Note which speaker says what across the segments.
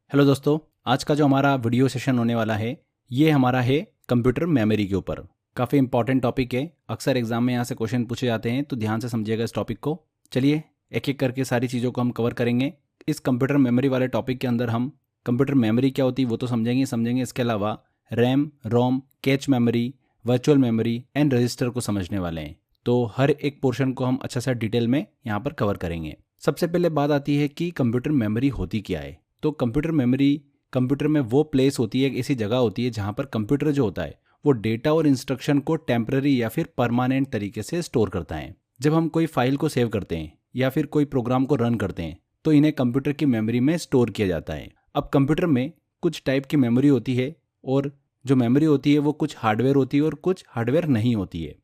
Speaker 1: Hello दोस्तों, आज का जो हमारा वीडियो सेशन होने वाला है ये हमारा है कंप्यूटर मेमोरी के ऊपर। काफ़ी इंपॉर्टेंट टॉपिक है, अक्सर एग्जाम में यहाँ से क्वेश्चन पूछे जाते हैं, तो ध्यान से समझिएगा इस टॉपिक को। चलिए एक एक करके सारी चीज़ों को हम कवर करेंगे। इस कंप्यूटर मेमोरी वाले टॉपिक के अंदर हम कंप्यूटर मेमोरी क्या होती है वो तो समझेंगे। इसके अलावा RAM, ROM, cache memory, virtual memory and register को समझने वाले हैं। तो हर एक पोर्शन को हम अच्छा सा डिटेल में यहाँ पर कवर करेंगे। सबसे पहले बात आती है कि कंप्यूटर मेमोरी होती क्या है। तो कंप्यूटर मेमोरी कंप्यूटर में वो प्लेस होती है, ऐसी जगह होती है जहाँ पर कंप्यूटर जो होता है वो डेटा और इंस्ट्रक्शन को टेम्पररी या फिर परमानेंट तरीके से स्टोर करता है। जब हम कोई फाइल को सेव करते हैं या फिर कोई प्रोग्राम को रन करते हैं तो इन्हें कंप्यूटर की मेमोरी में स्टोर किया जाता है। अब कंप्यूटर में कुछ टाइप की मेमोरी होती है और जो मेमोरी होती है वो कुछ हार्डवेयर होती है और कुछ हार्डवेयर नहीं होती है।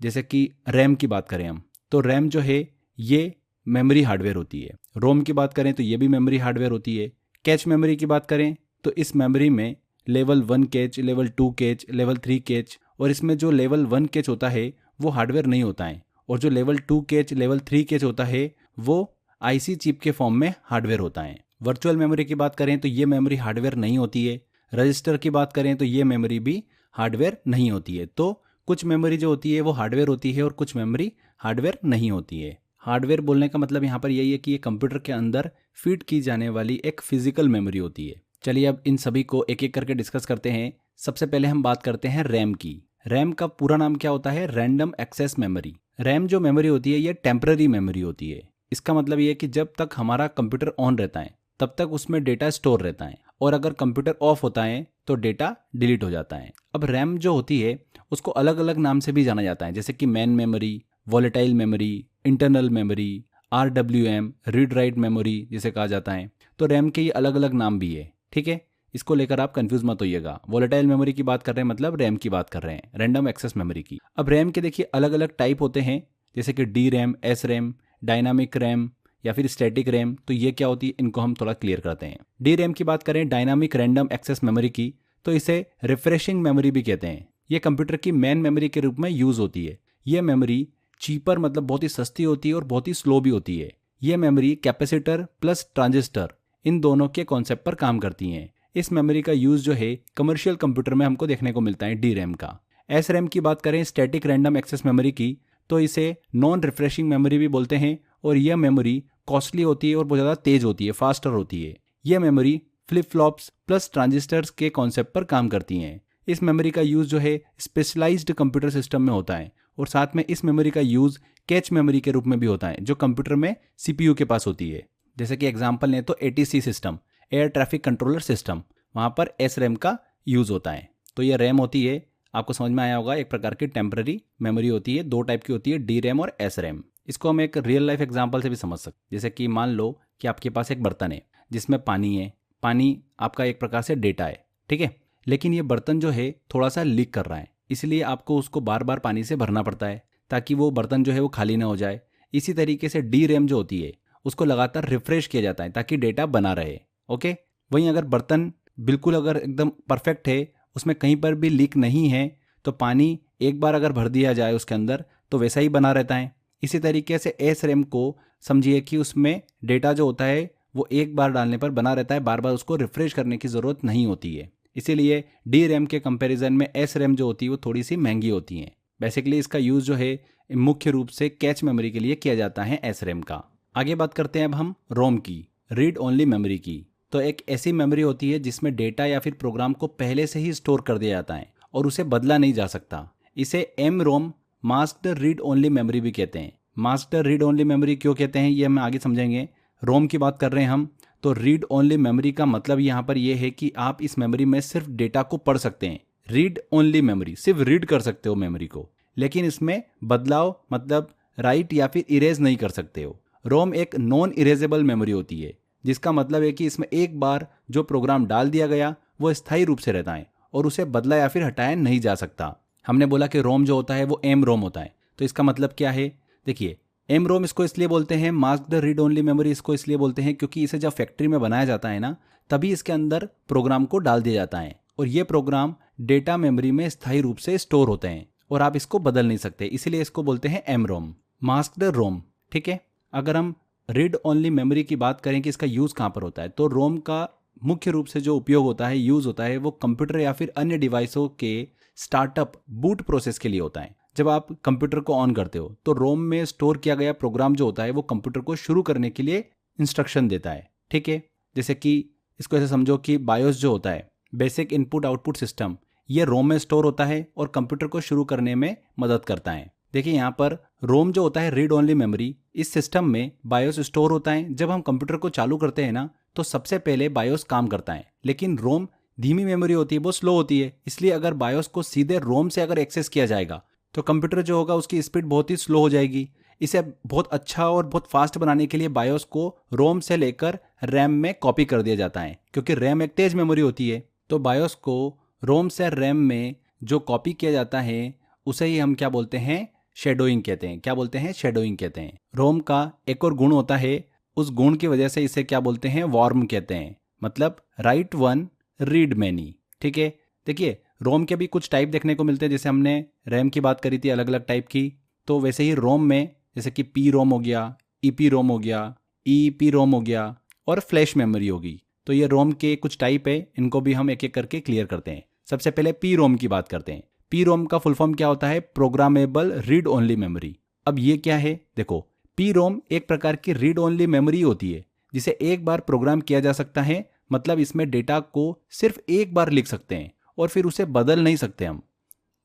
Speaker 1: जैसे कि रैम की बात करें हम, तो रैम जो है ये मेमोरी हार्डवेयर होती है। रोम की बात करें तो ये भी मेमोरी हार्डवेयर होती है। कैच मेमोरी की बात करें तो इस मेमोरी में level 1 catch, level 2 catch, level 3 catch, और इसमें जो लेवल 1 कैच होता है वो हार्डवेयर नहीं होता है, और जो लेवल 2 कैच, लेवल 3 कैच होता है वो आईसी चिप के फॉर्म में हार्डवेयर होता है। वर्चुअल मेमोरी की बात करें तो ये मेमोरी हार्डवेयर नहीं होती है। रजिस्टर की बात करें तो ये मेमोरी भी हार्डवेयर नहीं होती है। तो कुछ मेमोरी जो होती है वो हार्डवेयर होती है और कुछ मेमोरी हार्डवेयर नहीं होती है। हार्डवेयर बोलने का मतलब यहाँ पर यही है कि ये कंप्यूटर के अंदर फीड की जाने वाली एक फिजिकल मेमोरी होती है। चलिए अब इन सभी को एक एक करके डिस्कस करते हैं। सबसे पहले हम बात करते हैं रैम की। रैम का पूरा नाम क्या होता है? Random access memory. रैम जो मेमोरी होती है ये टेम्पररी मेमोरी होती है। इसका मतलब ये है कि जब तक हमारा कंप्यूटर ऑन रहता है तब तक उसमें डेटा स्टोर रहता है, और अगर कंप्यूटर ऑफ होता है तो डेटा डिलीट हो जाता है। अब रैम जो होती है उसको अलग अलग नाम से भी जाना जाता है, जैसे कि main memory, volatile memory, internal memory, RWM, read write memory जिसे कहा जाता है। तो रैम के ये अलग अलग नाम भी है, ठीक है। इसको लेकर आप कंफ्यूज मत होइएगा। वॉलेटाइल मेमोरी की बात कर रहे हैं मतलब रैम की बात कर रहे हैं, रैंडम एक्सेस मेमोरी की। अब रैम के देखिए अलग अलग टाइप होते हैं, जैसे कि D RAM, S RAM, dynamic RAM या फिर स्टैटिक रैम। तो ये क्या होती है इनको हम थोड़ा क्लियर करते हैं। डी रैम की बात करें, डायनामिक रैंडम एक्सेस मेमोरी की, तो इसे रिफ्रेशिंग मेमोरी भी कहते हैं। ये कंप्यूटर की मेन मेमोरी के रूप में यूज होती है। ये मेमोरी चीपर मतलब बहुत ही सस्ती होती है और बहुत ही स्लो भी होती है। ये मेमोरी कैपेसिटर प्लस ट्रांजिस्टर इन दोनों के कॉन्सेप्ट पर काम करती हैं। इस मेमोरी का यूज जो है कमर्शियल कंप्यूटर में हमको देखने को मिलता है डी रैम का। एस रैम की बात करें, स्टैटिक रैंडम एक्सेस मेमोरी की, तो इसे नॉन रिफ्रेशिंग मेमोरी भी बोलते हैं, और यह मेमोरी कॉस्टली होती है और बहुत ज़्यादा तेज होती है, फास्टर होती है। यह memory flip flops plus transistors के कॉन्सेप्ट पर काम करती हैं। इस मेमोरी का यूज जो है स्पेशलाइज्ड कंप्यूटर सिस्टम में होता है, और साथ में इस मेमोरी का यूज कैच मेमोरी के रूप में भी होता है जो कंप्यूटर में CPU के पास होती है। जैसे कि एग्जांपल लें तो ATC system, air traffic controller system, वहाँ पर एस रैम का यूज होता है। तो ये रैम होती है, आपको समझ में आया होगा, एक प्रकार की टेम्पररी मेमोरी होती है। दो टाइप की होती है, डी रैम और एस रैम। इसको हम एक रियल लाइफ एग्जाम्पल से भी समझ सकते हैं। जैसे कि मान लो कि आपके पास एक बर्तन है जिसमें पानी है। पानी आपका एक प्रकार से डेटा है, ठीक है, लेकिन ये बर्तन जो है थोड़ा सा लीक कर रहा है, इसलिए आपको उसको बार बार पानी से भरना पड़ता है ताकि वो बर्तन जो है वो खाली ना हो जाए। इसी तरीके से डी रैम जो होती है उसको लगातार रिफ्रेश किया जाता है ताकि डेटा बना रहे। ओके, वहीं अगर बर्तन बिल्कुल अगर एकदम परफेक्ट है, उसमें कहीं पर भी लीक नहीं है, तो पानी एक बार अगर भर दिया जाए उसके अंदर तो वैसा ही बना रहता है। इसी तरीके से एस रैम को समझिए कि उसमें डेटा जो होता है वो एक बार डालने पर बना रहता है, बार बार उसको रिफ्रेश करने की ज़रूरत नहीं होती है। इसीलिए डी रैम के कंपैरिजन में एस रैम जो होती है वो थोड़ी सी महंगी होती है। बेसिकली इसका यूज़ जो है मुख्य रूप से कैच मेमोरी के लिए किया जाता है एस रैम का। आगे बात करते हैं अब हम रोम की, रीड ओनली मेमोरी की। तो एक ऐसी मेमोरी होती है जिसमें डेटा या फिर प्रोग्राम को पहले से ही स्टोर कर दिया जाता है और उसे बदला नहीं जा सकता। इसे एम रोम, मास्क्ड रीड ओनली मेमोरी भी कहते हैं। मास्क्ड रीड ओनली मेमोरी क्यों कहते हैं ये हम आगे समझेंगे। रोम की बात कर रहे हैं हम, तो रीड ओनली मेमोरी का मतलब यहाँ पर यह है कि आप इस मेमोरी में सिर्फ डेटा को पढ़ सकते हैं। रीड ओनली मेमोरी, सिर्फ रीड कर सकते हो मेमोरी को, लेकिन इसमें बदलाव मतलब राइट या फिर इरेज नहीं कर सकते हो। रोम एक नॉन इरेजेबल मेमोरी होती है, जिसका मतलब है कि इसमें एक बार जो प्रोग्राम डाल दिया गया वो स्थायी रूप से रहता है और उसे बदला या फिर हटाया नहीं जा सकता। हमने बोला कि रोम जो होता है वो एम रोम होता है, तो इसका मतलब क्या है? देखिए, एम रोम इसको इसलिए बोलते हैं, मास्क्ड रीड ओनली मेमोरी इसको इसलिए बोलते हैं क्योंकि इसे जब फैक्ट्री में बनाया जाता है ना, तभी इसके अंदर प्रोग्राम को डाल दिया जाता है और ये प्रोग्राम डेटा मेमोरी में स्थायी रूप से स्टोर होते हैं और आप इसको बदल नहीं सकते, इसीलिए इसको बोलते हैं एम रोम, मास्क्ड रोम। ठीक है, अगर हम रीड ओनली मेमोरी की बात करें कि इसका यूज़ कहाँ पर होता है, तो रोम का मुख्य रूप से जो उपयोग होता है, यूज़ होता है, वो कंप्यूटर या फिर अन्य डिवाइसों के स्टार्टअप बूट प्रोसेस के लिए होता है। जब आप कंप्यूटर को ऑन करते हो तो रोम में स्टोर किया गया प्रोग्राम जो होता है वो कंप्यूटर को शुरू करने के लिए इंस्ट्रक्शन देता है। ठीक है, जैसे कि इसको ऐसे समझो कि बायोस जो होता है, बेसिक इनपुट आउटपुट सिस्टम, ये रोम में स्टोर होता है और कंप्यूटर को शुरू करने में मदद करता है। देखिए यहाँ पर रोम जो होता है रीड ओनली मेमोरी, इस सिस्टम में बायोस स्टोर होता है। जब हम कंप्यूटर को चालू करते हैं ना तो सबसे पहले बायोस काम करता है, लेकिन रोम धीमी मेमोरी होती है, वो स्लो होती है। इसलिए अगर बायोस को सीधे रोम से अगर एक्सेस किया जाएगा तो कंप्यूटर जो होगा उसकी स्पीड बहुत ही स्लो हो जाएगी। इसे बहुत अच्छा और बहुत फास्ट बनाने के लिए बायोस को रोम से लेकर रैम में कॉपी कर दिया जाता है, क्योंकि रैम एक तेज मेमोरी होती है। तो बायोस को रोम से रैम में जो कॉपी किया जाता है उसे ही हम क्या बोलते हैं, शेडोइंग कहते हैं। क्या बोलते हैं, शेडोइंग कहते हैं। रोम का एक और गुण होता है, उस गुण की वजह से इसे क्या बोलते हैं, वॉर्म कहते हैं, मतलब राइट वन रीड मैनी। ठीक है, देखिए रोम के भी कुछ टाइप देखने को मिलते हैं। जैसे हमने रैम की बात करी थी अलग अलग टाइप की, तो वैसे ही रोम में जैसे कि पी रोम हो गया, ईपी रोम हो गया, ईपी रोम हो गया और फ्लैश मेमोरी होगी। तो ये रोम के कुछ टाइप है, इनको भी हम एक एक करके क्लियर करते हैं। सबसे पहले पी रोम की बात करते हैं। पी रोम का फुल फॉर्म क्या होता है, प्रोग्रामेबल रीड ओनली मेमोरी। अब ये क्या है, देखो पी रोम एक प्रकार की रीड ओनली मेमोरी होती है जिसे एक बार प्रोग्राम किया जा सकता है। मतलब इसमें डेटा को सिर्फ एक बार लिख सकते हैं और फिर उसे बदल नहीं सकते हम।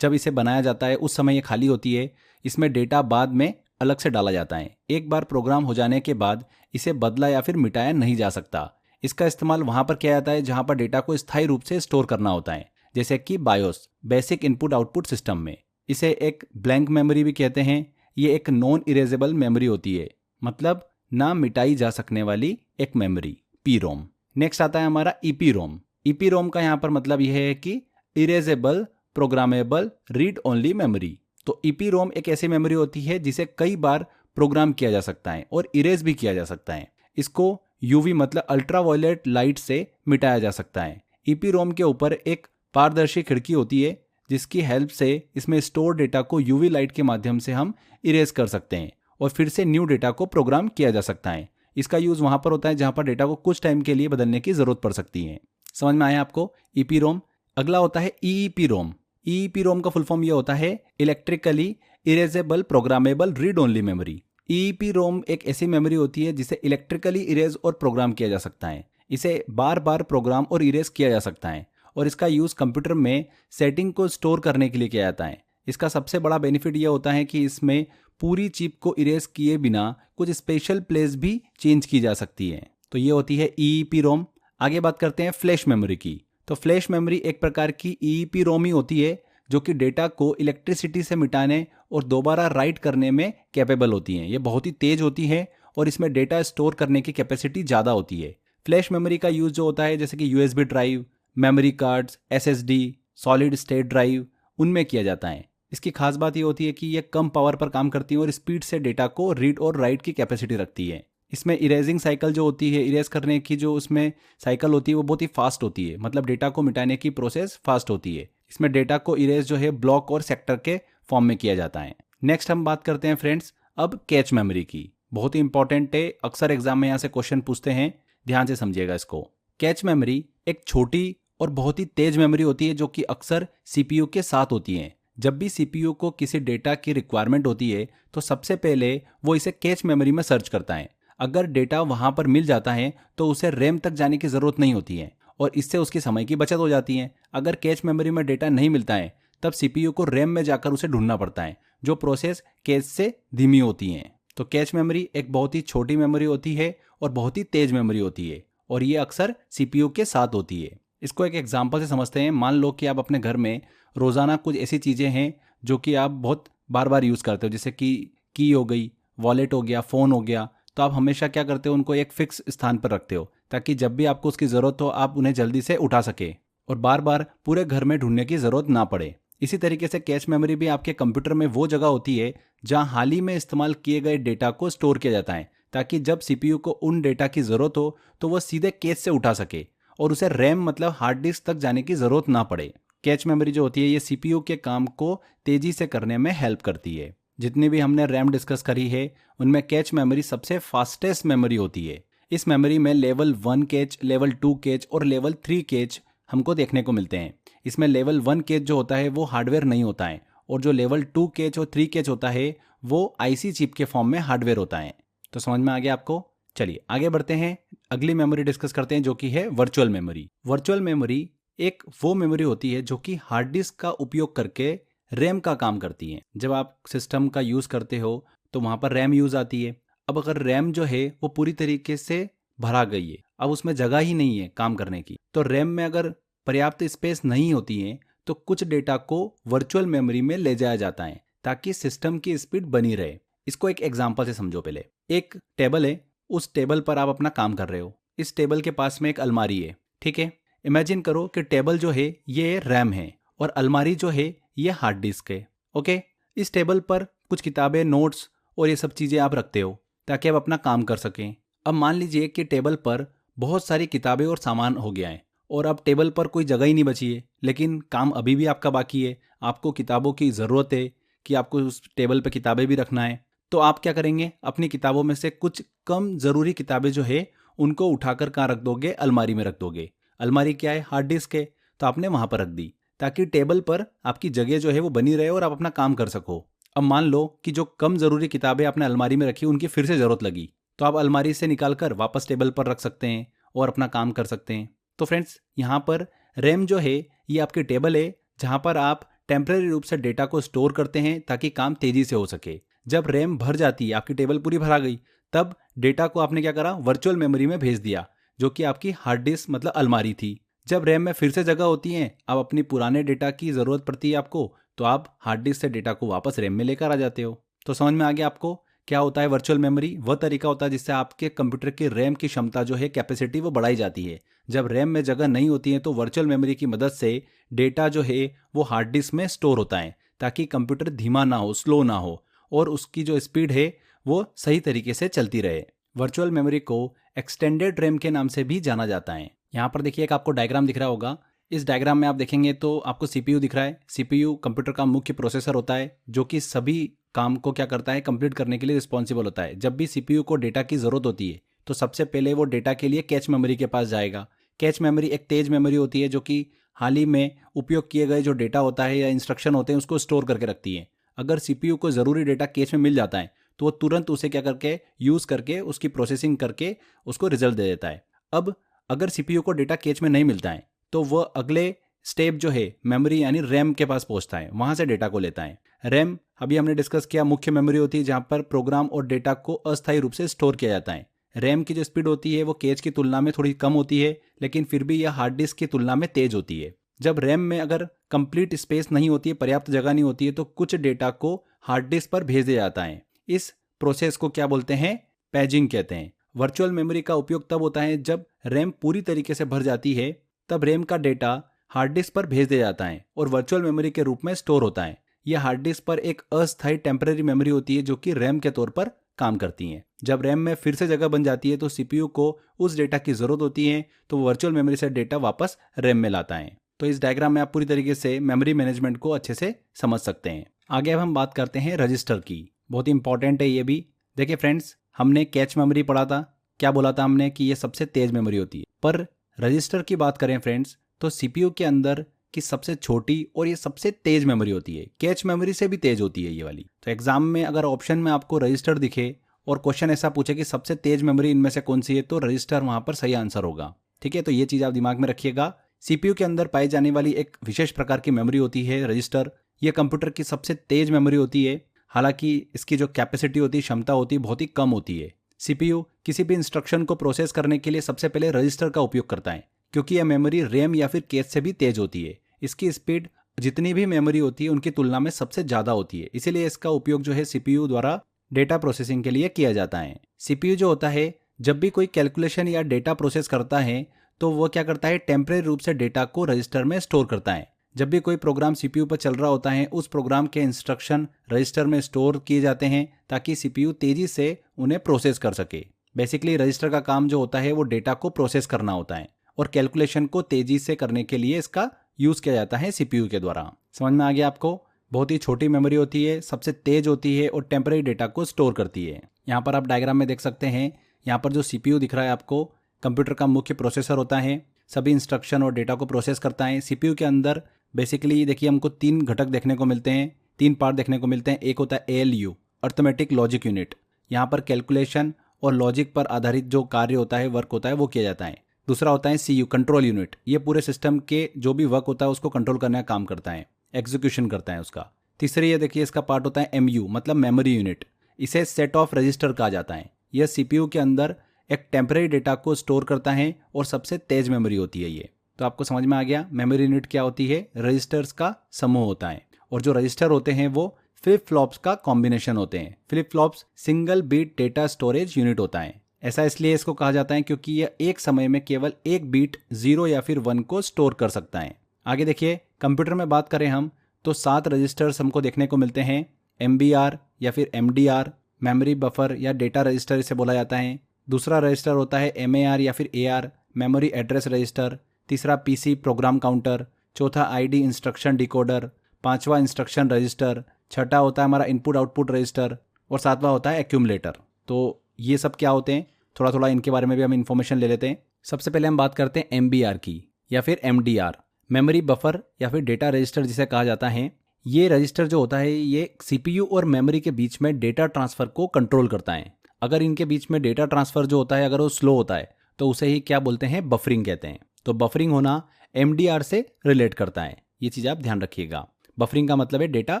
Speaker 1: जब इसे बनाया जाता है उस समय ये खाली होती है, इसमें डेटा बाद में अलग से डाला जाता है। एक बार प्रोग्राम हो जाने के बाद इसे बदला या फिर मिटाया नहीं जा सकता। इसका इस्तेमाल वहां पर किया जाता है जहां पर डेटा को स्थायी रूप से स्टोर करना होता है, जैसे कि BIOS, basic input output system में। इसे एक ब्लैंक मेमोरी भी कहते हैं। ये एक नॉन इरेजेबल मेमोरी होती है, मतलब ना मिटाई जा सकने वाली एक मेमोरी, पी रोम। नेक्स्ट आता है हमारा ईपी रोम। ईपी रोम का यहाँ पर मतलब यह है कि erasable programmable read only memory. तो ईपी रोम एक ऐसी मेमोरी होती है जिसे कई बार प्रोग्राम किया जा सकता है और इरेज भी किया जा सकता है। इसको यूवी मतलब अल्ट्रावायलेट लाइट से मिटाया जा सकता है। ईपी रोम के ऊपर एक पारदर्शी खिड़की होती है जिसकी हेल्प से इसमें स्टोर डेटा को यूवी लाइट के माध्यम से हम इरेज कर सकते हैं और फिर से न्यू डेटा को प्रोग्राम किया जा सकता है। इसका यूज वहां पर होता है जहां पर डेटा को कुछ टाइम के लिए बदलने की जरूरत पड़ सकती है। समझ में आया आपको, ईपी रोम। अगला होता है ईईपी रोम। ईईपी रोम का फुल फॉर्म ये होता है electrically erasable programmable read only memory. EEPROM एक ऐसी मेमोरी होती है जिसे इलेक्ट्रिकली इरेज और प्रोग्राम किया जा सकता है। इसे बार बार प्रोग्राम और इरेज किया जा सकता है और इसका यूज कंप्यूटर में सेटिंग को स्टोर करने के लिए किया जाता है। इसका सबसे बड़ा बेनिफिट यह होता है कि इसमें पूरी चिप को इरेज किए बिना कुछ स्पेशल प्लेस भी चेंज की जा सकती है। तो ये होती है ईईपी रोम। आगे बात करते हैं फ्लैश मेमोरी की। तो फ्लैश मेमोरी एक प्रकार की ईईपी रोम ही होती है जो कि डेटा को इलेक्ट्रिसिटी से मिटाने और दोबारा राइट करने में कैपेबल होती हैं। ये बहुत ही तेज होती है और इसमें डेटा स्टोर करने की कैपेसिटी ज़्यादा होती है। फ्लैश मेमोरी का यूज़ जो होता है जैसे कि USB drive, memory cards, SSD, solid state drive, उनमें किया जाता है। इसकी खास बात ये होती है कि ये कम पावर पर काम करती है और स्पीड से डेटा को रीड और राइट की कैपेसिटी रखती है। इसमें इरेजिंग साइकिल जो होती है, इरेज करने की जो उसमें साइकिल होती है वो बहुत ही फास्ट होती है, मतलब डेटा को मिटाने की प्रोसेस फास्ट होती है। इसमें डेटा को इरेज जो है ब्लॉक और सेक्टर के फॉर्म में किया जाता है। नेक्स्ट हम बात करते हैं फ्रेंड्स अब कैच मेमोरी की। बहुत ही इंपॉर्टेंट है, अक्सर एग्जाम में यहाँ से क्वेश्चन पूछते हैं, ध्यान से समझिएगा इसको। कैच मेमोरी एक छोटी और बहुत ही तेज मेमोरी होती है जो कि अक्सर सीपीयू के साथ होती है। जब भी सीपीयू को किसी डेटा की रिक्वायरमेंट होती है तो सबसे पहले वो इसे कैच मेमोरी में सर्च करता है। अगर डेटा वहां पर मिल जाता है तो उसे रैम तक जाने की ज़रूरत नहीं होती है और इससे उसकी समय की बचत हो जाती है। अगर कैच मेमोरी में डेटा नहीं मिलता है तब सीपीयू को रैम में जाकर उसे ढूंढना पड़ता है, जो प्रोसेस कैच से धीमी होती है। तो कैच मेमोरी एक बहुत ही छोटी मेमोरी होती है और बहुत ही तेज मेमोरी होती है और ये अक्सर सीपीयू के साथ होती है। इसको एक एग्जाम्पल से समझते हैं। मान लो कि आप अपने घर में रोज़ाना कुछ ऐसी चीज़ें हैं जो कि आप बहुत बार बार यूज़ करते हो, जैसे कि की हो गई, वॉलेट हो गया, फ़ोन हो गया। तो आप हमेशा क्या करते हो, उनको एक फिक्स स्थान पर रखते हो ताकि जब भी आपको उसकी ज़रूरत हो आप उन्हें जल्दी से उठा सके और बार बार पूरे घर में ढूंढने की ज़रूरत ना पड़े। इसी तरीके से कैच मेमोरी भी आपके कंप्यूटर में वो जगह होती है जहां हाल ही में इस्तेमाल किए गए डेटा को स्टोर किया जाता है, ताकि जब सीपीयू को उन डेटा की ज़रूरत हो तो वह सीधे कैच से उठा सके और उसे रैम मतलब हार्ड डिस्क तक जाने की ज़रूरत ना पड़े। कैच मेमोरी जो होती है ये सीपीयू के काम को तेज़ी से करने में हेल्प करती है। जितनी भी हमने रैम डिस्कस करी है उनमें कैच मेमोरी सबसे फास्टेस्ट मेमोरी होती है। इस मेमोरी में लेवल 1 कैच, लेवल 2 कैच और लेवल 3 कैच हमको देखने को मिलते हैं। इसमें लेवल 1 कैच जो होता है वो हार्डवेयर नहीं होता है, और जो लेवल 2 कैच और 3 कैच होता है वो आईसी चिप के फॉर्म में हार्डवेयर होता है। तो समझ में आ गया आपको? चलिए आगे बढ़ते हैं, अगली मेमोरी डिस्कस करते हैं जो कि है वर्चुअल मेमोरी। वर्चुअल मेमोरी एक वो मेमोरी होती है जो कि हार्ड डिस्क का उपयोग करके रैम का काम करती है। जब आप सिस्टम का यूज़ करते हो तो वहाँ पर रैम यूज़ आती है। अब अगर रैम जो है वो पूरी तरीके से भरा गई है, अब उसमें जगह ही नहीं है काम करने की, तो रैम में अगर पर्याप्त स्पेस नहीं होती है तो कुछ डेटा को वर्चुअल मेमोरी में ले जाया जाता है ताकि सिस्टम की स्पीड बनी रहे। इसको एक एग्जांपल से समझो। पहले एक टेबल है, उस टेबल पर आप अपना काम कर रहे हो। इस टेबल के पास में एक अलमारी है, ठीक है। इमेजिन करो कि टेबल जो है ये रैम है और अलमारी जो है ये हार्ड डिस्क है, ओके। इस टेबल पर कुछ किताबें, नोट्स और ये सब चीज़ें आप रखते हो ताकि आप अपना काम कर सकें। अब मान लीजिए कि टेबल पर बहुत सारी किताबें और सामान हो गया है और अब टेबल पर कोई जगह ही नहीं बची है, लेकिन काम अभी भी आपका बाकी है। आपको किताबों की ज़रूरत है कि आपको उस टेबल पर किताबें भी रखना है। तो आप क्या करेंगे, अपनी किताबों में से कुछ कम ज़रूरी किताबें जो है उनको उठाकर कहाँ रख दोगे? अलमारी में रख दोगे। अलमारी क्या है? हार्ड डिस्क है, तो आपने वहाँ पर रख दी ताकि टेबल पर आपकी जगह जो है वो बनी रहे और आप अपना काम कर सको। अब मान लो कि जो कम ज़रूरी किताबें आपने अलमारी में रखी उनकी फिर से ज़रूरत लगी, तो आप अलमारी से निकाल कर वापस टेबल पर रख सकते हैं और अपना काम कर सकते हैं। तो फ्रेंड्स, यहाँ पर रैम जो है ये आपकी टेबल है जहाँ पर आप टेम्परेरी रूप से डेटा को स्टोर करते हैं ताकि काम तेज़ी से हो सके। जब रैम भर जाती है, आपकी टेबल पूरी भरा गई, तब डेटा को आपने क्या करा? वर्चुअल मेमोरी में भेज दिया, जो कि आपकी हार्ड डिस्क मतलब अलमारी थी। जब रैम में फिर से जगह होती है, अब अपनी पुराने डेटा की ज़रूरत पड़ती है आपको, तो आप हार्ड डिस्क से डेटा को वापस रैम में लेकर आ जाते हो। तो समझ में आ गया आपको क्या होता है वर्चुअल मेमोरी? वह तरीका होता है जिससे आपके कंप्यूटर की रैम की क्षमता जो है, कैपेसिटी, वो बढ़ाई जाती है। जब रैम में जगह नहीं होती है तो वर्चुअल मेमोरी की मदद से डेटा जो है वो हार्ड डिस्क में स्टोर होता है ताकि कंप्यूटर धीमा ना हो, स्लो ना हो, और उसकी जो स्पीड है वो सही तरीके से चलती रहे। वर्चुअल मेमोरी को एक्सटेंडेड रैम के नाम से भी जाना जाता है। यहाँ पर देखिए एक आपको डायग्राम दिख रहा होगा। इस डायग्राम में आप देखेंगे तो आपको सीपीयू दिख रहा है। सीपीयू कंप्यूटर का मुख्य प्रोसेसर होता है जो कि सभी काम को क्या करता है? कंप्लीट करने के लिए रिस्पॉन्सिबल होता है। जब भी सीपीयू को डेटा की ज़रूरत होती है तो सबसे पहले वो डेटा के लिए कैच मेमोरी के पास जाएगा। कैच मेमोरी एक तेज मेमोरी होती है जो कि हाल ही में उपयोग किए गए जो डेटा होता है या इंस्ट्रक्शन होते हैं उसको स्टोर करके रखती है। अगर सीपीयू को ज़रूरी डेटा कैच में मिल जाता है तो वो तुरंत उसे क्या करके यूज़ करके उसकी प्रोसेसिंग करके उसको रिजल्ट दे देता है। अब अगर सीपीयू को डेटा कैच में नहीं मिलता है तो वह अगले स्टेप जो है मेमोरी यानी रैम के पास पहुंचता है, वहां से डेटा को लेता है। रैम अभी हमने डिस्कस किया मुख्य मेमोरी होती है जहां पर प्रोग्राम और डेटा को अस्थायी रूप से स्टोर किया जाता है। रैम की जो स्पीड होती है वो कैच की तुलना में थोड़ी कम होती है, लेकिन फिर भी यह हार्ड डिस्क की तुलना में तेज होती है। जब रैम में अगर कंप्लीट स्पेस नहीं होती है, पर्याप्त जगह नहीं होती है, तो कुछ डेटा को हार्ड डिस्क पर भेज दिया जाता है। इस प्रोसेस को क्या बोलते हैं? पेजिंग कहते हैं। वर्चुअल मेमोरी का उपयोग तब होता है जब रैम पूरी तरीके से भर जाती है, तब रैम का डेटा हार्ड डिस्क पर भेज दिया जाता है और वर्चुअल मेमोरी के रूप में स्टोर होता है। यह हार्ड डिस्क पर एक अस्थायी टेम्परेरी मेमोरी होती है जो कि रैम के तौर पर काम करती है। जब रैम में फिर से जगह बन जाती है तो सीपीयू को उस डेटा की जरूरत होती है, तो वर्चुअल मेमोरी से डेटा वापस रैम में लाता है। तो इस डायग्राम में आप पूरी तरीके से मेमोरी मैनेजमेंट को अच्छे से समझ सकते हैं। आगे अब हम बात करते हैं रजिस्टर की। बहुत इंपॉर्टेंट है ये भी। देखिए फ्रेंड्स, हमने कैच मेमोरी पढ़ा था। क्या बोला था हमने? कि ये सबसे तेज मेमोरी होती है। पर रजिस्टर की बात करें फ्रेंड्स, तो सीपीयू के अंदर की सबसे छोटी और ये सबसे तेज मेमोरी होती है। कैच मेमोरी से भी तेज होती है ये वाली। तो एग्जाम में अगर ऑप्शन में आपको रजिस्टर दिखे और क्वेश्चन ऐसा पूछे कि सबसे तेज मेमोरी इनमें से कौन सी है, तो रजिस्टर वहां पर सही आंसर होगा। ठीक है, तो ये चीज आप दिमाग में रखिएगा। सीपीयू के अंदर पाई जाने वाली एक विशेष प्रकार की मेमोरी होती है रजिस्टर। यह कंप्यूटर की सबसे तेज मेमोरी होती है। हालांकि इसकी जो कैपेसिटी होती है, क्षमता होती है, बहुत ही कम होती है। सीपीयू किसी भी इंस्ट्रक्शन को प्रोसेस करने के लिए सबसे पहले रजिस्टर का उपयोग करता है, क्योंकि यह मेमोरी रैम या फिर कैच से भी तेज होती है। इसकी स्पीड जितनी भी मेमोरी होती है उनकी तुलना में सबसे ज़्यादा होती है, इसीलिए इसका उपयोग जो है सीपीयू द्वारा डेटा प्रोसेसिंग के लिए किया जाता है। सीपीयू जो होता है, जब भी कोई कैलकुलेशन या डेटा प्रोसेस करता है तो वह क्या करता है? टेम्परेरी रूप से डेटा को रजिस्टर में स्टोर करता है। जब भी कोई प्रोग्राम सीपीयू पर चल रहा होता है, उस प्रोग्राम के इंस्ट्रक्शन रजिस्टर में स्टोर किए जाते हैं ताकि सीपीयू तेजी से उन्हें प्रोसेस कर सके। बेसिकली रजिस्टर का काम जो होता है वो डेटा को प्रोसेस करना होता है और कैलकुलेशन को तेजी से करने के लिए इसका यूज किया जाता है सीपीयू के द्वारा। समझ में आ गया आपको? बहुत ही छोटी मेमोरी होती है, सबसे तेज होती है और टेम्परेरी डेटा को स्टोर करती है। यहाँ पर आप डायग्राम में देख सकते हैं यहाँ पर जो CPU दिख रहा है आपको, कंप्यूटर का मुख्य प्रोसेसर होता है, सभी इंस्ट्रक्शन और डेटा को प्रोसेस करता है। CPU के अंदर बेसिकली देखिए हमको 3 घटक देखने को मिलते हैं, 3 पार्ट देखने को मिलते हैं। एक होता है ALU, अर्थमेटिक लॉजिक यूनिट। यहाँ पर कैलकुलेशन और लॉजिक पर आधारित जो कार्य होता है, वर्क होता है, वो किया जाता है। दूसरा होता है CU, कंट्रोल यूनिट। ये पूरे सिस्टम के जो भी वर्क होता है उसको कंट्रोल करने का काम करता है, एग्जीक्यूशन करता है उसका। तीसरी ये देखिए इसका पार्ट होता है MU, मतलब मेमोरी यूनिट। इसे सेट ऑफ रजिस्टर कहा जाता है। यह CPU के अंदर एक टेम्परेरी डेटा को स्टोर करता है और सबसे तेज मेमोरी होती है ये। तो आपको समझ में आ गया मेमोरी यूनिट क्या होती है? रजिस्टर्स का समूह होता है। और जो रजिस्टर होते हैं वो फ्लिप फ्लॉप्स का कॉम्बिनेशन होते हैं। Flip flops single bit data storage unit होता है। ऐसा इसलिए इसको कहा जाता है क्योंकि यह एक समय में केवल एक बीट 0 या फिर 1 को स्टोर कर सकता है। आगे देखिए, कंप्यूटर में बात करें हम तो 7 रजिस्टर्स हमको देखने को मिलते हैं। MBR या फिर MDR, मेमोरी बफर या डेटा रजिस्टर इसे बोला जाता है। दूसरा रजिस्टर होता है MAR या फिर AR, मेमोरी एड्रेस रजिस्टर। तीसरा PC, प्रोग्राम काउंटर। चौथा ID, इंस्ट्रक्शन डिकोडर। पांचवा इंस्ट्रक्शन रजिस्टर। छठा होता है हमारा इनपुट आउटपुट रजिस्टर। और सातवां होता है एक्यूमुलेटर। तो ये सब क्या होते हैं, थोड़ा थोड़ा इनके बारे में भी हम इन्फॉर्मेशन ले लेते हैं। सबसे पहले हम बात करते हैं MBR की या फिर MDR, मेमोरी बफर या फिर डेटा रजिस्टर जिसे कहा जाता है। ये रजिस्टर जो होता है ये CPU और मेमोरी के बीच में डेटा ट्रांसफर को कंट्रोल करता है। अगर इनके बीच में डेटा ट्रांसफर जो होता है अगर वो स्लो होता है तो उसे ही क्या बोलते हैं? बफरिंग कहते हैं। तो बफरिंग होना MDR से रिलेट करता है, ये चीज़ आप ध्यान रखिएगा। बफरिंग का मतलब है डेटा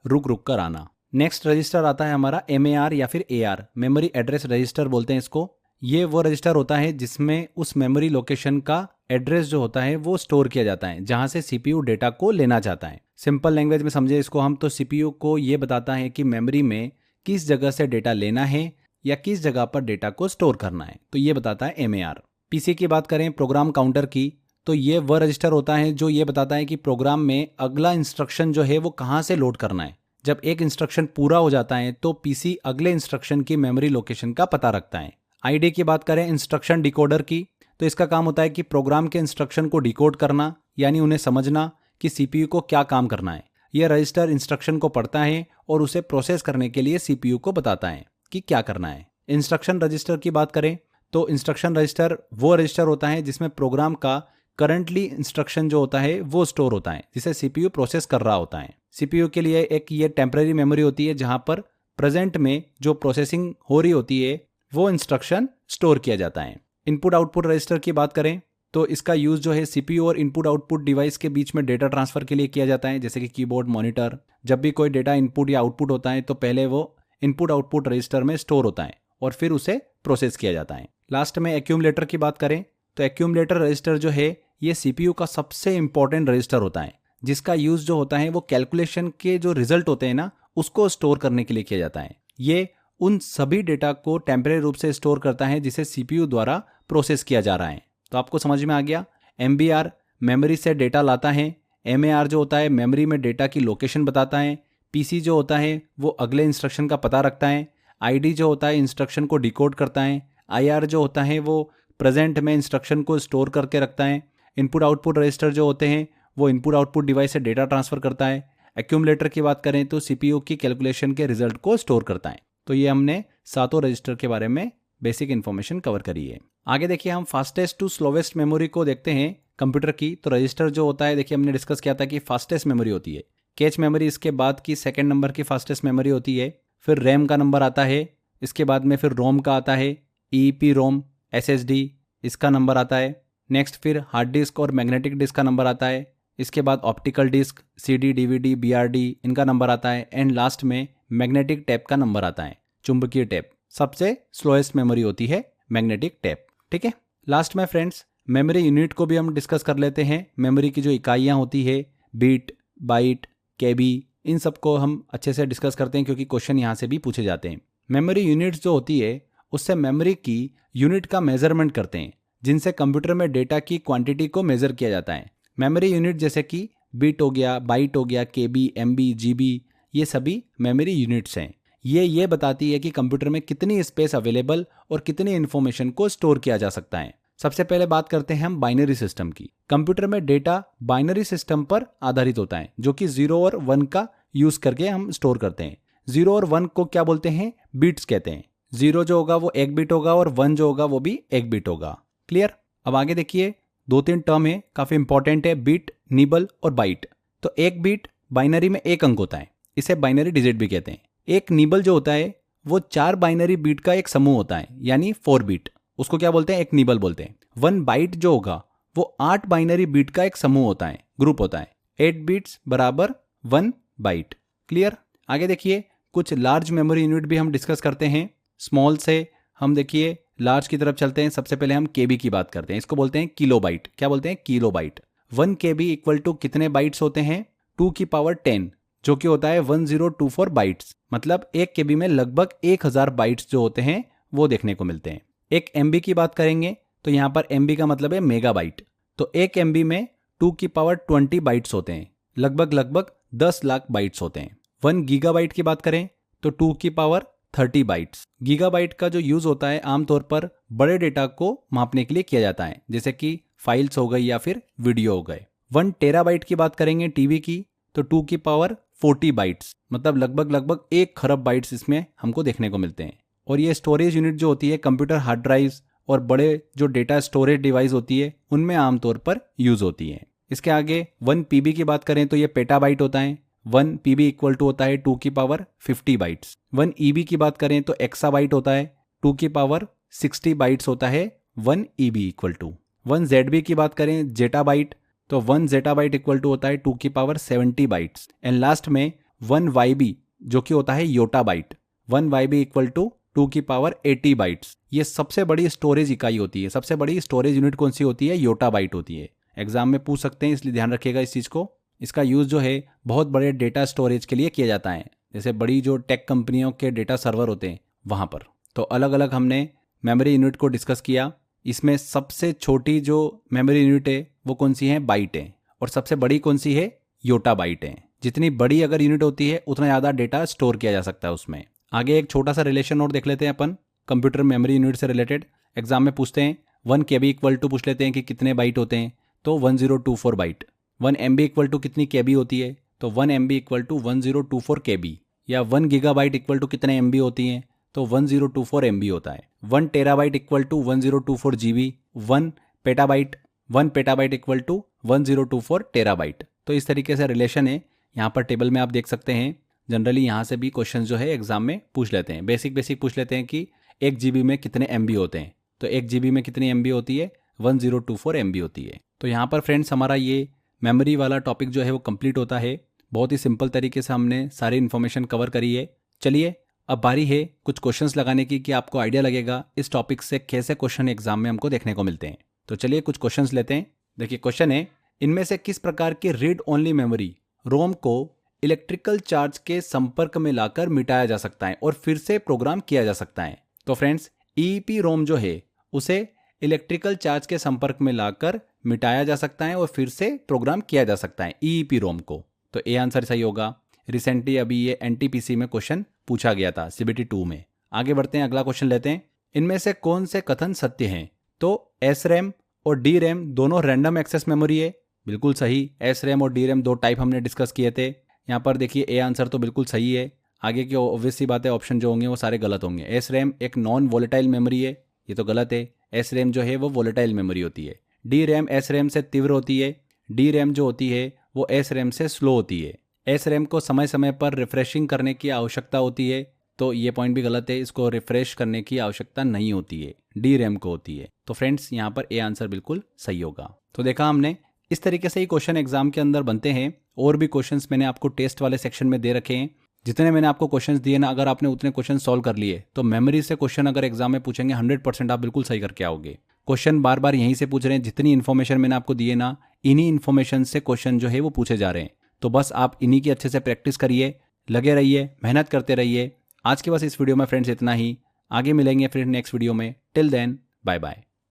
Speaker 1: रुक रुक कर आना। नेक्स्ट रजिस्टर आता है हमारा MAR या फिर AR, मेमोरी एड्रेस रजिस्टर बोलते हैं इसको। ये वो रजिस्टर होता है जिसमें उस मेमोरी लोकेशन का एड्रेस जो होता है वो स्टोर किया जाता है जहां से CPU डेटा को लेना चाहता है। सिंपल लैंग्वेज में समझे इसको हम तो CPU को ये बताता है कि मेमोरी में किस जगह से डेटा लेना है या किस जगह पर डेटा को स्टोर करना है, तो ये बताता है MAR। PC की बात करें, प्रोग्राम काउंटर की, तो ये वह रजिस्टर होता है जो ये बताता है कि प्रोग्राम में अगला इंस्ट्रक्शन जो है वो कहाँ से लोड करना है। जब एक इंस्ट्रक्शन पूरा हो जाता है तो PC अगले इंस्ट्रक्शन की मेमोरी लोकेशन का पता रखता है। ID की बात करें, इंस्ट्रक्शन डिकोडर की, तो इसका काम होता है कि प्रोग्राम के इंस्ट्रक्शन को डिकोड करना, यानी उन्हें समझना कि CPU को क्या काम करना है। यह रजिस्टर इंस्ट्रक्शन को पढ़ता है और उसे प्रोसेस करने के लिए CPU को बताता है कि क्या करना है। इंस्ट्रक्शन रजिस्टर की बात करें तो इंस्ट्रक्शन रजिस्टर वो रजिस्टर होता है जिसमें प्रोग्राम का करंटली इंस्ट्रक्शन जो होता है वो स्टोर होता है जिसे CPU प्रोसेस कर रहा होता है। CPU के लिए एक ये टेम्परेरी मेमोरी होती है जहां पर प्रेजेंट में जो प्रोसेसिंग हो रही होती है वो इंस्ट्रक्शन स्टोर किया जाता है। इनपुट आउटपुट रजिस्टर की बात करें तो इसका यूज जो है CPU और इनपुट आउटपुट डिवाइस के बीच में डेटा ट्रांसफर के लिए किया जाता है, जैसे कि कीबोर्ड, मॉनिटर। जब भी कोई डेटा इनपुट या आउटपुट होता है तो पहले वो इनपुट आउटपुट रजिस्टर में स्टोर होता है और फिर उसे प्रोसेस किया जाता है। लास्ट में एक्यूमुलेटर की बात करें तो एक्यूमुलेटर रजिस्टर जो है ये CPU का सबसे इंपॉर्टेंट रजिस्टर होता है जिसका यूज जो होता है वो कैलकुलेशन के जो रिजल्ट होते हैं ना उसको स्टोर करने के लिए किया जाता है। ये उन सभी डेटा को टेम्परेरी रूप से स्टोर करता है जिसे CPU द्वारा प्रोसेस किया जा रहा है। तो आपको समझ में आ गया, MBR मेमोरी से डेटा लाता है, MAR जो होता है मेमोरी में डेटा की लोकेशन बताता है, PC जो होता है वो अगले इंस्ट्रक्शन का पता रखता है, ID जो होता है इंस्ट्रक्शन को डिकोड करता है, IR जो होता है वो प्रेजेंट में इंस्ट्रक्शन को स्टोर करके रखता है, इनपुट आउटपुट रजिस्टर जो होते हैं वो इनपुट आउटपुट डिवाइस से डेटा ट्रांसफर करता है, एक्यूमुलेटर की बात करें तो CPU की कैलकुलेशन के रिजल्ट को स्टोर करता है। तो ये हमने सातों रजिस्टर के बारे में बेसिक इन्फॉर्मेशन कवर करी है। आगे देखिए हम फास्टेस्ट टू स्लोवेस्ट मेमोरी को देखते हैं कंप्यूटर की। तो रजिस्टर जो होता है देखिए हमने डिस्कस किया था कि फास्टेस्ट मेमोरी होती है, कैच मेमोरी इसके बाद की सेकंड नंबर की फास्टेस्ट मेमोरी होती है, फिर रैम का नंबर आता है, इसके बाद में फिर रोम का आता है, EEPROM, SSD इसका नंबर आता है, नेक्स्ट फिर हार्ड डिस्क और मैग्नेटिक डिस्क का नंबर आता है, इसके बाद optical disk, CD, DVD, BRD इनका नंबर आता है, एंड लास्ट में मैग्नेटिक टेप का नंबर आता है, चुंबकीय टेप। सबसे स्लोएस्ट मेमोरी होती है मैग्नेटिक टेप। ठीक है, लास्ट में फ्रेंड्स मेमोरी यूनिट को भी हम डिस्कस कर लेते हैं। मेमोरी की जो इकाइयाँ होती है, बीट, बाइट, KB, इन सबको हम अच्छे से डिस्कस करते हैं क्योंकि क्वेश्चन यहाँ से भी पूछे जाते हैं। मेमोरी यूनिट्स जो होती है उससे मेमोरी की यूनिट का मेजरमेंट करते हैं जिनसे कंप्यूटर में डेटा की क्वांटिटी को मेजर किया जाता है। मेमोरी यूनिट जैसे कि बीट हो गया, बाइट हो गया, KB, MB, GB ये सभी मेमोरी यूनिट्स हैं। ये बताती है कि कंप्यूटर में कितनी स्पेस अवेलेबल और कितनी इन्फॉर्मेशन को स्टोर किया जा सकता है। सबसे पहले बात करते हैं हम बाइनरी सिस्टम की। कंप्यूटर में डेटा बाइनरी सिस्टम पर आधारित होता है जो कि 0 और 1 का यूज करके हम स्टोर करते हैं। 0 और 1 को क्या बोलते हैं? बिट्स कहते हैं। 0 जो होगा वो 1 बिट होगा और 1 जो होगा वो भी 1 बिट होगा। क्लियर। अब आगे देखिए 2-3 टर्म है, काफ़ी इंपॉर्टेंट है, बिट, निबल और बाइट। तो एक बिट बाइनरी में एक अंक होता है, इसे बाइनरी डिजिट भी कहते हैं। एक निबल जो होता है वो 4 बाइनरी बीट का एक समूह होता है, यानी 4 बिट, उसको क्या बोलते हैं, एक निबल बोलते हैं। 1 बाइट जो होगा वो 8 बाइनरी बीट का एक समूह होता है, ग्रुप होता है। 8 बिट्स बराबर 1 बाइट। क्लियर। आगे देखिए कुछ लार्ज मेमोरी यूनिट भी हम डिस्कस करते हैं। स्मॉल से हम देखिए लार्ज की तरफ चलते हैं। सबसे पहले हम केबी की बात करते हैं, इसको बोलते हैं किलोबाइट। क्या बोलते हैं, किलोबाइट। 1 केबी इक्वल टू कितने बाइट्स होते हैं, 2 की पावर 10, जो कि होता है 1024 बाइट्स। मतलब 1 केबी में लगभग 1000 बाइट्स जो होते हैं वो देखने को मिलते हैं। एक एमबी की बात करेंगे तो यहाँ पर एमबी का मतलब है मेगाबाइट। तो 1 एमबी में 2 की पावर 20 बाइट्स होते हैं, लगभग 10 लाख बाइट्स होते हैं। 1 गीगाबाइट की बात करें तो 2 की पावर 30 बाइट्स। गीगाबाइट का जो यूज होता है आमतौर पर बड़े डेटा को मापने के लिए किया जाता है, जैसे कि फाइल्स हो गई या फिर वीडियो हो गए। 1 टेराबाइट की बात करेंगे टीवी की तो 2 की पावर 40 बाइट्स, मतलब लगभग 1 खरब बाइट्स इसमें हमको देखने को मिलते हैं। और ये स्टोरेज यूनिट जो होती है कंप्यूटर हार्ड ड्राइव्स और बड़े जो डेटा स्टोरेज डिवाइस होती है उनमें आमतौर पर यूज होती है। इसके आगे 1 पीबी की बात करें तो ये पेटाबाइट होता है। 1 पीबी इक्वल टू होता है 2 की पावर 50 बाइट्स। 1 ईबी की बात करें तो एक्साबाइट होता है, 2 की पावर 60 बाइट्स होता है 1 ईबी इक्वल टू। 1 जेडबी की बात करें जेटाबाइट तो 1 जेटाबाइट इक्वल टू होता है 2 की पावर 70 बाइट्स। एंड लास्ट में 1 वाईबी जो कि होता है योटाबाइट। 1 वाईबी इक्वल टू 2 की पावर 80 बाइट्स। ये सबसे बड़ी स्टोरेज इकाई होती है। सबसे बड़ी स्टोरेज यूनिट कौन सी होती है, योटाबाइट होती है। एग्जाम में पूछ सकते हैं, इसलिए ध्यान रखिएगा इस चीज़ को। इसका यूज़ जो है बहुत बड़े डेटा स्टोरेज के लिए किया जाता है, जैसे बड़ी जो टेक कंपनियों के डेटा सर्वर होते हैं वहाँ पर। तो अलग अलग हमने मेमोरी यूनिट को डिस्कस किया। इसमें सबसे छोटी जो मेमोरी यूनिट है वो कौन सी है, बाइट है। और सबसे बड़ी कौन सी है, योटाबाइट है। जितनी बड़ी अगर यूनिट होती है उतना ज़्यादा डेटा स्टोर किया जा सकता है उसमें। आगे एक छोटा सा रिलेशन और देख लेते हैं अपन कंप्यूटर मेमोरी यूनिट से रिलेटेड। एग्जाम में पूछते हैं 1 केबी इक्वल टू पूछ लेते हैं कि कितने बाइट होते हैं, तो 1024 बाइट। 1 एमबी इक्वल टू कितनी केबी होती है, तो 1 एमबी इक्वल टू 1024 केबी। या 1 गीगाबाइट इक्वल टू कितने एमबी होती हैं, तो 1024 एमबी होता है। 1 terabyte equal to 1024 GB. 1 petabyte equal to 1024 terabyte. तो इस तरीके से रिलेशन है। यहाँ पर टेबल में आप देख सकते हैं। जनरली यहाँ से भी क्वेश्चन जो है एग्जाम में पूछ लेते हैं, बेसिक पूछ लेते हैं कि 1 जीबी में कितने एमबी होते हैं। तो 1 जीबी में कितनी एमबी होती है, 1024 एमबी होती है। तो यहाँ पर फ्रेंड्स हमारा ये मेमोरी वाला टॉपिक जो है वो कंप्लीट होता है। बहुत ही सिंपल तरीके से हमने सारी इन्फॉर्मेशन कवर करी है। चलिए अब बारी है कुछ क्वेश्चंस लगाने की कि आपको आइडिया लगेगा इस टॉपिक से कैसे क्वेश्चन एग्जाम में हमको देखने को मिलते हैं। तो चलिए कुछ क्वेश्चंस लेते हैं। देखिए क्वेश्चन है, इनमें से किस प्रकार की रीड ओनली मेमोरी रोम को इलेक्ट्रिकल चार्ज के संपर्क में लाकर मिटाया जा सकता है और फिर से प्रोग्राम किया जा सकता है। तो फ्रेंड्स ईईपी रोम जो है उसे इलेक्ट्रिकल चार्ज के संपर्क में लाकर मिटाया जा सकता है और फिर से प्रोग्राम किया जा सकता है ईईपी रोम को। तो ए आंसर सही होगा। रिसेंटली अभी ये एनटीपीसी में क्वेश्चन पूछा गया था सीबीटी 2 में। आगे बढ़ते हैं, अगला क्वेश्चन लेते हैं। इनमें से कौन से कथन सत्य हैं, तो एस रैम और डी रैम दोनों रैंडम एक्सेस मेमोरी है। बिल्कुल सही। एस रैम और डी रैम 2 टाइप हमने डिस्कस किए थे। यहाँ पर देखिए ए आंसर तो बिल्कुल सही है। आगे की ऑब्वियस सी बात है, ऑप्शन जो होंगे वो सारे गलत होंगे। एस रैम एक नॉन वोलेटाइल मेमोरी है, ये तो गलत है। एस रैम जो है वो वोलेटाइल मेमोरी होती है। डी रैम एस रैम से तीव्र होती है। डी रैम जो होती है वो एस रैम से स्लो होती है। एस रैम को समय समय पर रिफ्रेशिंग करने की आवश्यकता होती है, तो ये पॉइंट भी गलत है। इसको रिफ्रेश करने की आवश्यकता नहीं होती है, डी रैम को होती है। तो फ्रेंड्स यहाँ पर ए आंसर बिल्कुल सही होगा। तो देखा हमने, इस तरीके से ही क्वेश्चन एग्जाम के अंदर बनते हैं। और भी क्वेश्चंस मैंने आपको टेस्ट वाले सेक्शन में दे रखे हैं। जितने मैंने आपको क्वेश्चंस दिए ना, अगर आपने उतने क्वेश्चन सॉल्व कर लिए तो मेमोरी से क्वेश्चन अगर एग्जाम में पूछेंगे 100% आप बिल्कुल सही करके आओगे। क्वेश्चन बार बार यहीं से पूछ रहे हैं। जितनी इन्फॉर्मेशन मैंने आपको दी है ना, इन्हीं इन्फॉर्मेशन से क्वेश्चन जो है वो पूछे जा रहे हैं। तो बस आप इन्हीं की अच्छे से प्रैक्टिस करिए, लगे रहिए, मेहनत करते रहिए। आज के बस इस वीडियो में फ्रेंड्स इतना ही। आगे मिलेंगे फिर नेक्स्ट वीडियो में। Till then bye bye.